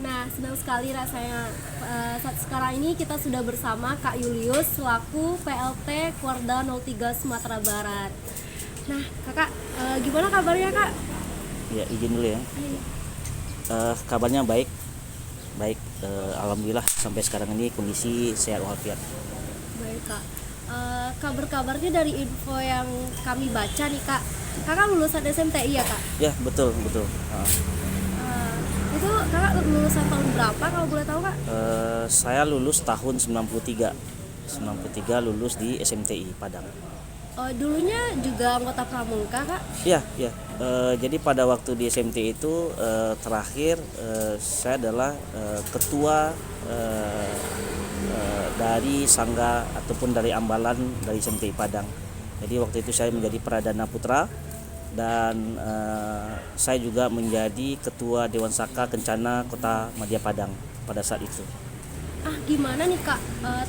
Nah, senang sekali rasanya saat sekarang ini kita sudah bersama Kak Julius selaku PLT Kuarda 03 Sumatera Barat. Nah, Kakak, gimana kabarnya, Kak? Ya, izin dulu ya. Iya. Kabarnya baik, baik. Alhamdulillah sampai sekarang ini kondisi sehat walafiat. Baik, Kak. Kabar-kabarnya dari info yang kami baca nih, Kak. Kakak lulusan SMTI ya, Kak? Ya, betul betul. Eh, itu Kakak lulusan tahun berapa kalau boleh tahu, Kak? Saya lulus tahun 93. 93 lulus di SMTI Padang. Dulunya juga anggota pramuka, Kak? Ya, ya. Jadi pada waktu di SMTI itu terakhir saya adalah ketua dari Sangga ataupun dari Ambalan dari SMTI Padang. Jadi waktu itu saya menjadi Pradana Putra dan saya juga menjadi ketua Dewan Saka Kencana Kota Madya Padang pada saat itu. Gimana nih, Kak,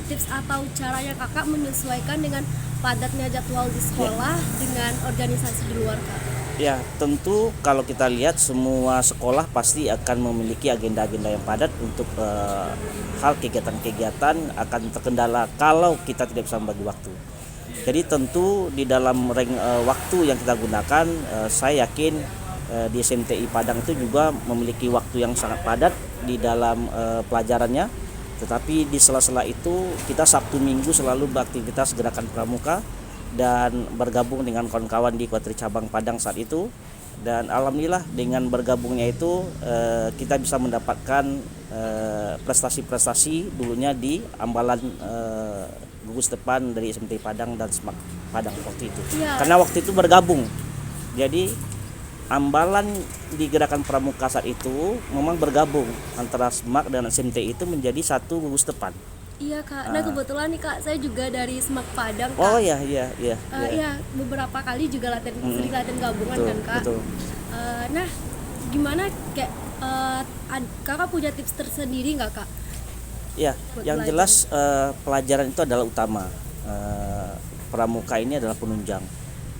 tips atau caranya Kakak menyesuaikan dengan padatnya jadwal di sekolah dengan organisasi di luar, Kak? Ya, tentu kalau kita lihat semua sekolah pasti akan memiliki agenda-agenda yang padat untuk hal kegiatan-kegiatan akan terkendala kalau kita tidak bisa membagi waktu. Jadi tentu di dalam waktu yang kita gunakan, saya yakin di SMTI Padang itu juga memiliki waktu yang sangat padat di dalam pelajarannya. Tetapi di sela-sela itu kita Sabtu Minggu selalu beraktivitas gerakan pramuka dan bergabung dengan kawan-kawan di Kuartir Cabang Padang saat itu. Dan alhamdulillah dengan bergabungnya itu kita bisa mendapatkan prestasi-prestasi dulunya di Ambalan gugus depan dari SMT Padang dan SMAK Padang waktu itu. Iya. Karena waktu itu bergabung. Jadi Ambalan di gerakan pramuka saat itu memang bergabung antara SMAK dan SMT itu menjadi satu gugus depan. Iya, Kak. Nah, kebetulan nih, Kak, saya juga dari SMAK Padang, Kak. Oh iya. Iya, beberapa kali juga sering latihan gabungan Betul, kan, Kak. betul. Nah, gimana kayak Kakak punya tips tersendiri nggak, Kak? Ya, Buat yang belajar. jelas pelajaran itu adalah utama. Pramuka ini adalah penunjang.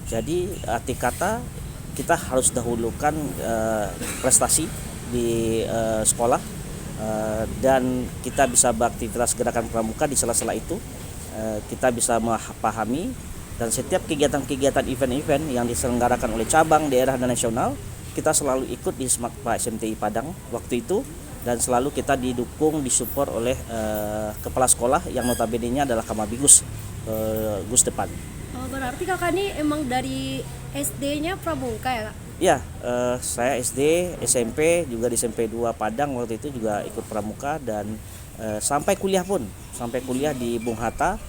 Jadi arti kata kita harus dahulukan prestasi di sekolah dan kita bisa beraktivitas gerakan pramuka di sela-sela itu. Kita bisa memahami dan setiap kegiatan-kegiatan event-event yang diselenggarakan oleh cabang, daerah dan nasional kita selalu ikut di SMAK SMTI Padang waktu itu. Dan selalu kita didukung, disupport oleh kepala sekolah yang notabene-nya adalah Kamabigus Gus Depan. Oh, berarti Kakak nih emang dari SD-nya pramuka ya, Kak? Ya, saya SD, SMP, juga di SMP 2 Padang waktu itu juga ikut pramuka dan sampai kuliah di Bung Hatta,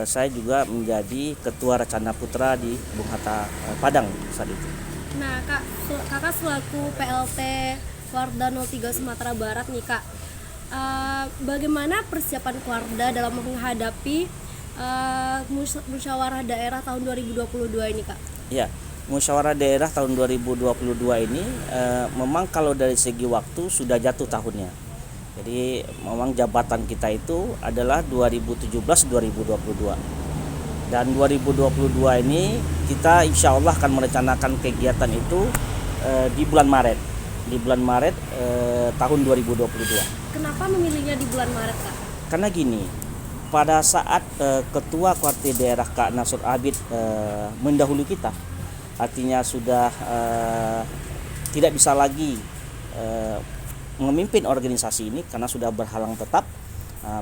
saya juga menjadi ketua Racana Putra di Bung Hatta Padang saat itu. Nah, Kakak selaku PLT Kuarda 03 Sumatera Barat nih, Kak. Bagaimana persiapan Kuarda dalam menghadapi musyawarah daerah tahun 2022 ini, Kak? Ya, musyawarah daerah tahun 2022 ini memang kalau dari segi waktu sudah jatuh tahunnya. Jadi memang jabatan kita itu adalah 2017-2022. Dan 2022 ini kita insya Allah akan merencanakan kegiatan itu di bulan Maret. Di bulan Maret tahun 2022. Kenapa memilihnya di bulan Maret, Kak? Karena gini, pada saat ketua Kuartir daerah Kak Nasur Abid mendahului kita, artinya sudah tidak bisa lagi memimpin organisasi ini karena sudah berhalang tetap,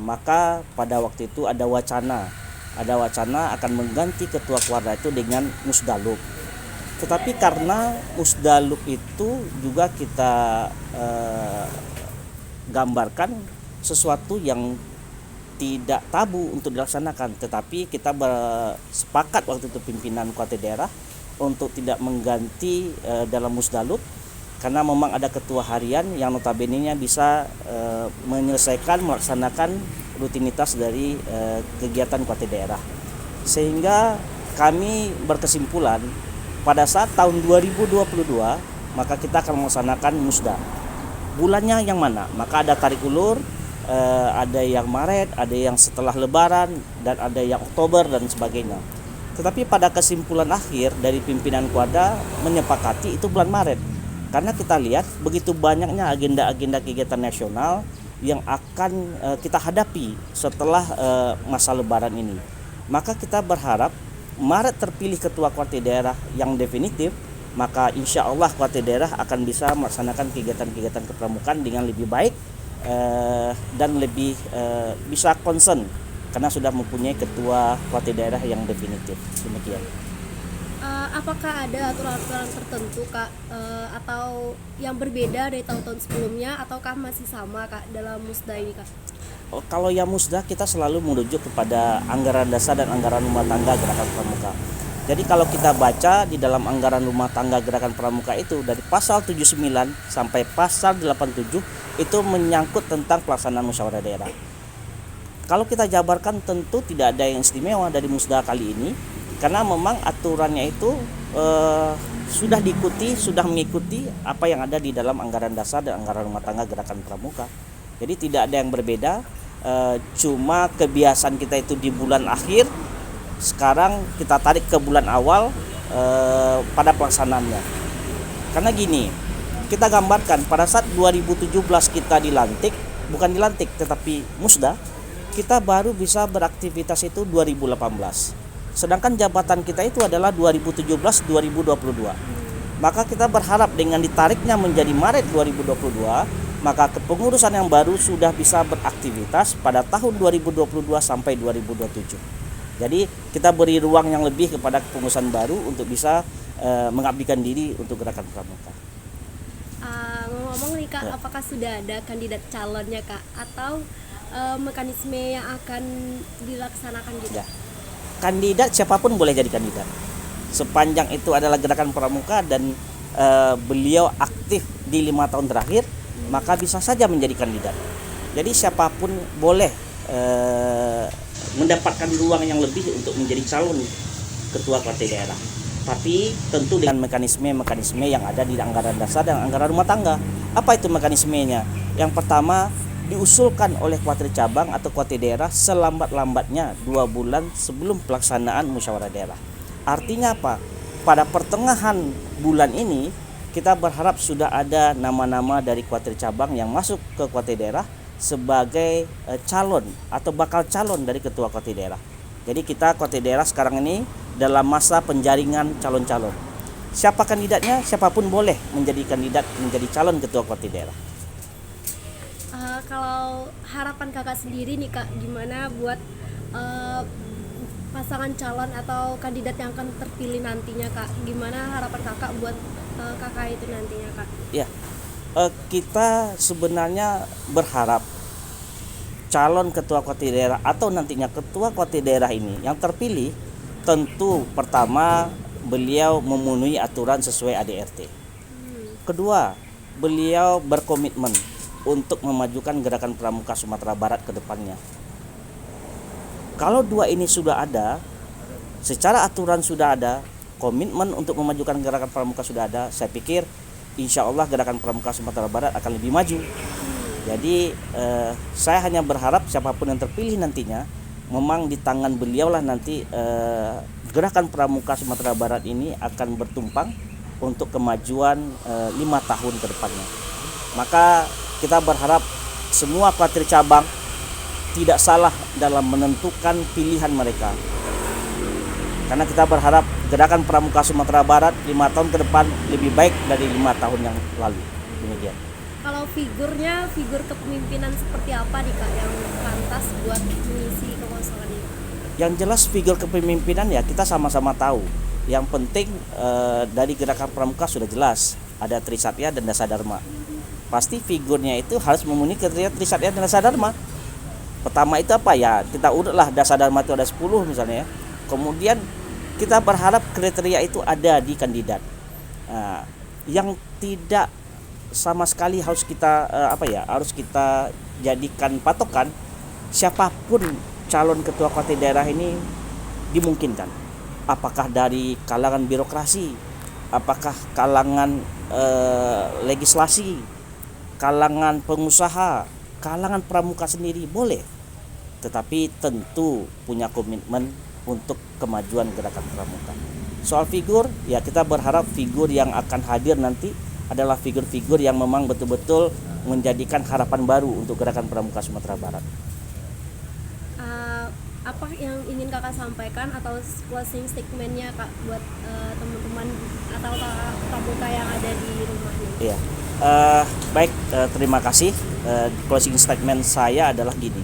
maka pada waktu itu ada wacana akan mengganti ketua Kuarda itu dengan Musdalub. Tetapi karena Musdalub itu juga kita gambarkan sesuatu yang tidak tabu untuk dilaksanakan, tetapi kita bersepakat waktu itu pimpinan Kuartir daerah untuk tidak mengganti dalam Musdalub karena memang ada ketua harian yang notabene-nya bisa melaksanakan rutinitas dari kegiatan Kuartir daerah. Sehingga kami berkesimpulan pada saat tahun 2022 maka kita akan melaksanakan Musda. Bulannya yang mana? Maka ada tarik ulur, ada yang Maret, ada yang setelah Lebaran, dan ada yang Oktober dan sebagainya. Tetapi pada kesimpulan akhir dari pimpinan Kuarda menyepakati itu bulan Maret. Karena kita lihat begitu banyaknya agenda-agenda kegiatan nasional yang akan kita hadapi setelah masa lebaran ini. Maka kita berharap Maret terpilih ketua KUAT daerah yang definitif, maka insya Allah KUAT daerah akan bisa melaksanakan kegiatan-kegiatan kepramukaan dengan lebih baik dan lebih bisa concern karena sudah mempunyai ketua KUAT daerah yang definitif. Demikian. Apakah ada aturan-aturan tertentu Kak atau yang berbeda dari tahun-tahun sebelumnya ataukah masih sama Kak dalam musda ini Kak? Kalau yang musda kita selalu merujuk kepada anggaran dasar dan anggaran rumah tangga gerakan pramuka. Jadi kalau kita baca di dalam anggaran rumah tangga gerakan pramuka itu dari pasal 79 sampai pasal 87 itu menyangkut tentang pelaksanaan musyawarah daerah. Kalau kita jabarkan tentu tidak ada yang istimewa dari musda kali ini karena memang aturannya itu sudah mengikuti apa yang ada di dalam anggaran dasar dan anggaran rumah tangga gerakan pramuka. Jadi tidak ada yang berbeda, cuma kebiasaan kita itu di bulan akhir, sekarang kita tarik ke bulan awal pada pelaksanaannya. Karena gini, kita gambarkan pada saat 2017 kita dilantik, bukan dilantik tetapi musda, kita baru bisa beraktivitas itu 2018. Sedangkan jabatan kita itu adalah 2017-2022. Maka kita berharap dengan ditariknya menjadi Maret 2022, maka kepengurusan yang baru sudah bisa beraktivitas pada tahun 2022 sampai 2027. Jadi kita beri ruang yang lebih kepada kepengurusan baru untuk bisa mengabdikan diri untuk gerakan pramuka. Ngomong nih Kak, apakah sudah ada kandidat calonnya Kak atau mekanisme yang akan dilaksanakan gitu? Ya. Kandidat siapapun boleh jadi kandidat sepanjang itu adalah gerakan pramuka dan beliau aktif di 5 tahun terakhir, maka bisa saja menjadi kandidat. Jadi siapapun boleh mendapatkan ruang yang lebih untuk menjadi calon ketua KUAT daerah, tapi tentu dengan mekanisme yang ada di anggaran dasar dan anggaran rumah tangga. Apa itu mekanismenya? Yang pertama, diusulkan oleh KUAT cabang atau KUAT daerah selambat-lambatnya 2 bulan sebelum pelaksanaan musyawarah daerah. Artinya apa? Pada pertengahan bulan ini kita berharap sudah ada nama-nama dari KUAT cabang yang masuk ke KUAT daerah sebagai calon atau bakal calon dari ketua KUAT daerah. Jadi kita KUAT daerah sekarang ini dalam masa penjaringan calon-calon. Siapa kandidatnya? Siapapun boleh menjadi kandidat menjadi calon ketua KUAT daerah. Kalau harapan kakak sendiri nih Kak, gimana buat pasangan calon atau kandidat yang akan terpilih nantinya Kak? Gimana harapan kakak buat kakak itu nantinya Kak? Ya, kita sebenarnya berharap calon ketua KUAT daerah atau nantinya ketua KUAT daerah ini yang terpilih tentu pertama beliau memenuhi aturan sesuai ADRT. Kedua, beliau berkomitmen untuk memajukan gerakan pramuka Sumatera Barat ke depannya. Kalau dua ini sudah ada, secara aturan sudah ada, komitmen untuk memajukan gerakan pramuka sudah ada, saya pikir insya Allah gerakan pramuka Sumatera Barat akan lebih maju. Jadi saya hanya berharap siapapun yang terpilih nantinya, memang di tangan beliaulah nanti gerakan pramuka Sumatera Barat ini akan bertumpang untuk kemajuan 5 tahun ke depannya. Maka kita berharap semua KUAT cabang tidak salah dalam menentukan pilihan mereka. Karena kita berharap gerakan pramuka Sumatera Barat 5 tahun ke depan lebih baik dari 5 tahun yang lalu. Demikian. Kalau figur kepemimpinan seperti apa nih Kak yang pantas buat mengisi kekosongan ini? Yang jelas figur kepemimpinan ya kita sama-sama tahu. Yang penting dari gerakan pramuka sudah jelas ada Trisatya dan Dasadharma. Pasti figurnya itu harus memenuhi kriteria Trisatya dan Dasadharma. Pertama itu apa ya? Kita urutlah Dasadharma itu ada 10 misalnya ya. Kemudian kita berharap kriteria itu ada di kandidat. Yang tidak sama sekali harus kita harus kita jadikan patokan siapapun calon ketua KUAT daerah ini dimungkinkan. Apakah dari kalangan birokrasi, apakah kalangan legislasi, kalangan pengusaha, kalangan pramuka sendiri boleh, tetapi tentu punya komitmen untuk kemajuan gerakan pramuka. Soal figur, ya kita berharap figur yang akan hadir nanti adalah figur-figur yang memang betul-betul menjadikan harapan baru untuk gerakan pramuka Sumatera Barat. Apa yang ingin kakak sampaikan atau closing statementnya kak buat teman-teman atau pramuka yang ada di rumah ini? Iya, baik, terima kasih. Closing statement saya adalah gini.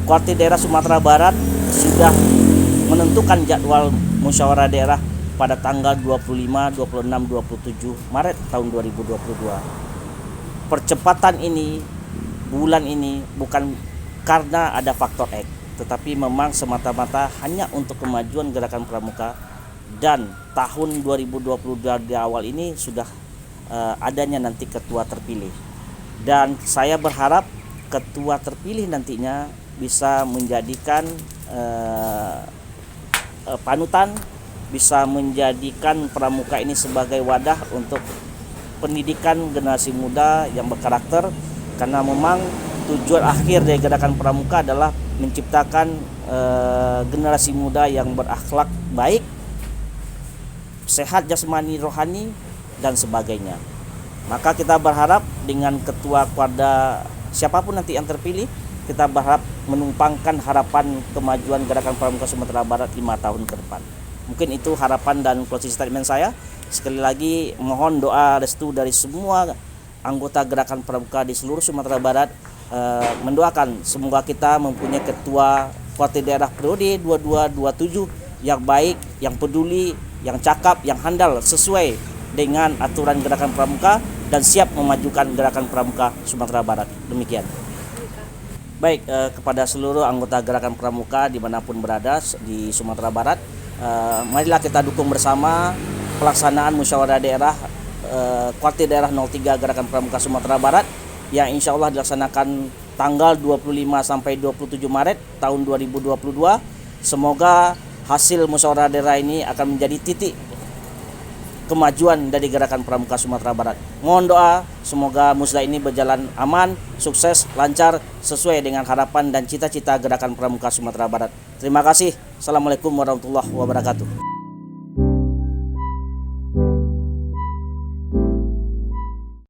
Kuartir Daerah Sumatera Barat sudah menentukan jadwal musyawarah daerah pada tanggal 25, 26, 27 Maret tahun 2022. Percepatan ini, bulan ini bukan karena ada faktor X, tetapi memang semata-mata hanya untuk kemajuan gerakan pramuka, dan tahun 2022 di awal ini sudah adanya nanti ketua terpilih, dan saya berharap ketua terpilih nantinya bisa menjadikan panutan, bisa menjadikan pramuka ini sebagai wadah untuk pendidikan generasi muda yang berkarakter, karena memang tujuan akhir dari gerakan pramuka adalah menciptakan generasi muda yang berakhlak baik, sehat jasmani rohani dan sebagainya. Maka kita berharap dengan ketua Kuarda siapapun nanti yang terpilih, kita berharap menumpangkan harapan kemajuan gerakan pramuka Sumatera Barat 5 tahun ke depan. Mungkin itu harapan dan closing statement saya. Sekali lagi mohon doa restu dari semua anggota gerakan pramuka di seluruh Sumatera Barat, mendoakan semoga kita mempunyai ketua Kuartir Daerah periode 2227 yang baik, yang peduli, yang cakap, yang handal sesuai dengan aturan gerakan pramuka dan siap memajukan gerakan pramuka Sumatera Barat. Demikian. Baik, kepada seluruh anggota gerakan pramuka dimanapun berada di Sumatera Barat, marilah kita dukung bersama pelaksanaan musyawarah daerah Kuartir Daerah 03 Gerakan Pramuka Sumatera Barat yang insya Allah dilaksanakan tanggal 25 sampai 27 Maret tahun 2022. Semoga hasil musyawarah daerah ini akan menjadi titik kemajuan dari gerakan pramuka Sumatera Barat. Mohon doa semoga musda ini berjalan aman, sukses, lancar sesuai dengan harapan dan cita-cita gerakan pramuka Sumatera Barat. Terima kasih. Assalamualaikum warahmatullahi wabarakatuh.